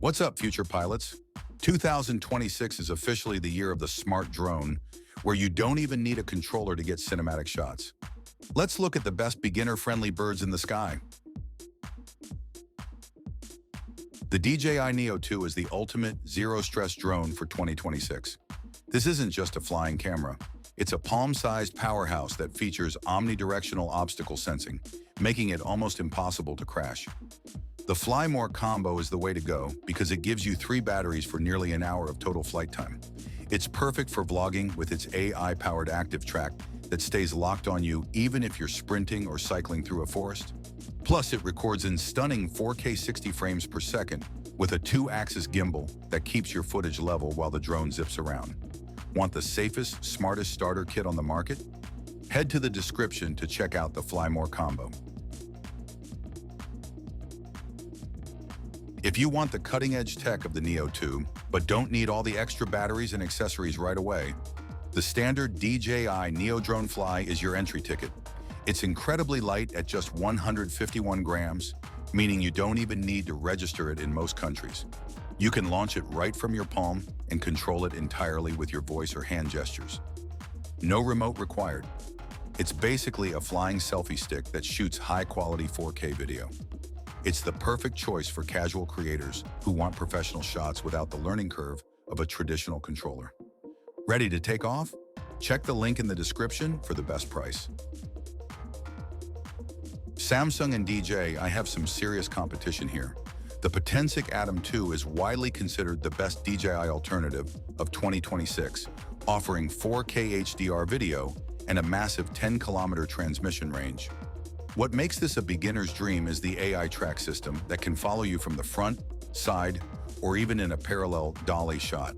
What's up, future pilots? 2026 is officially the year of the smart drone, where you don't even need a controller to get cinematic shots. Let's look at the best beginner-friendly birds in the sky. The DJI Neo 2 is the ultimate zero-stress drone for 2026. This isn't just a flying camera. It's a palm-sized powerhouse that features omnidirectional obstacle sensing, making it almost impossible to crash. The Fly More combo is the way to go because it gives you 3 batteries for nearly an hour of total flight time. It's perfect for vlogging with its AI-powered active track that stays locked on you even if you're sprinting or cycling through a forest. Plus, it records in stunning 4K 60 frames per second with a 2-axis gimbal that keeps your footage level while the drone zips around. Want the safest, smartest starter kit on the market? Head to the description to check out the Fly More combo. If you want the cutting-edge tech of the Neo 2, but don't need all the extra batteries and accessories right away, the standard DJI Neo Drone Fly is your entry ticket. It's incredibly light at just 151 grams, meaning you don't even need to register it in most countries. You can launch it right from your palm and control it entirely with your voice or hand gestures. No remote required. It's basically a flying selfie stick that shoots high-quality 4K video. It's the perfect choice for casual creators who want professional shots without the learning curve of a traditional controller. Ready to take off? Check the link in the description for the best price. Samsung and DJI have some serious competition here. The Potensic ATOM 2 is widely considered the best DJI alternative of 2026, offering 4K HDR video and a massive 10-kilometer transmission range. What makes this a beginner's dream is the AI track system that can follow you from the front, side, or even in a parallel dolly shot.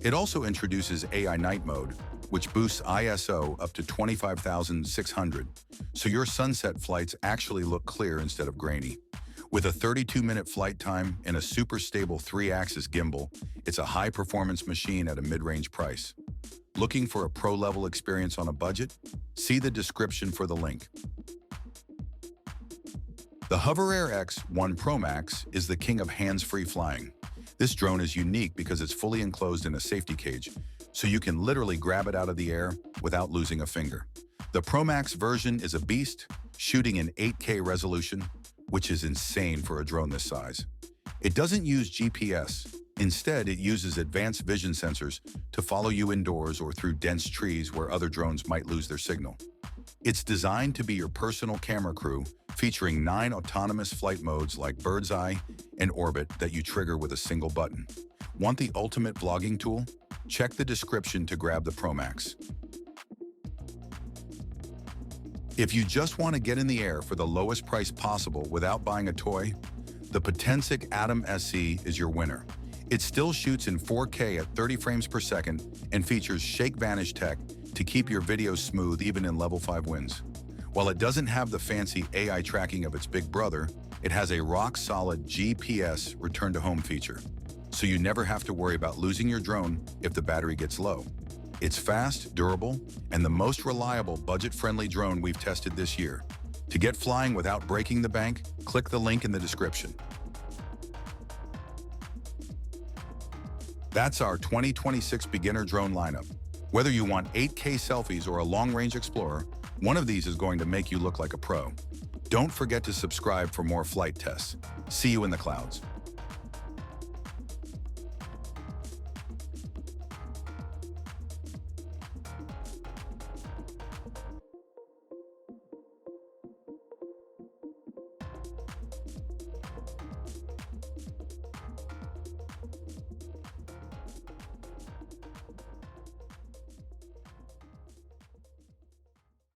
It also introduces AI night mode, which boosts ISO up to 25,600, so your sunset flights actually look clear instead of grainy. With a 32-minute flight time and a super stable 3-axis gimbal, it's a high-performance machine at a mid-range price. Looking for a pro-level experience on a budget? See the description for the link. The HOVERAir X1 PROMAX is the king of hands-free flying. This drone is unique because it's fully enclosed in a safety cage, so you can literally grab it out of the air without losing a finger. The PROMAX version is a beast, shooting in 8K resolution, which is insane for a drone this size. It doesn't use GPS. Instead, it uses advanced vision sensors to follow you indoors or through dense trees where other drones might lose their signal. It's designed to be your personal camera crew, featuring 9 autonomous flight modes like Bird's Eye and Orbit that you trigger with a single button. Want the ultimate vlogging tool? Check the description to grab the PROMAX. If you just want to get in the air for the lowest price possible without buying a toy, the Potensic ATOM SE is your winner. It still shoots in 4K at 30 frames per second and features Shake Vanish tech to keep your videos smooth even in level 5 winds. While it doesn't have the fancy AI tracking of its big brother, it has a rock-solid GPS return-to-home feature, so you never have to worry about losing your drone if the battery gets low. It's fast, durable, and the most reliable budget-friendly drone we've tested this year. To get flying without breaking the bank, click the link in the description. That's our 2026 beginner drone lineup. Whether you want 8K selfies or a long-range explorer, one of these is going to make you look like a pro. Don't forget to subscribe for more flight tests. See you in the clouds.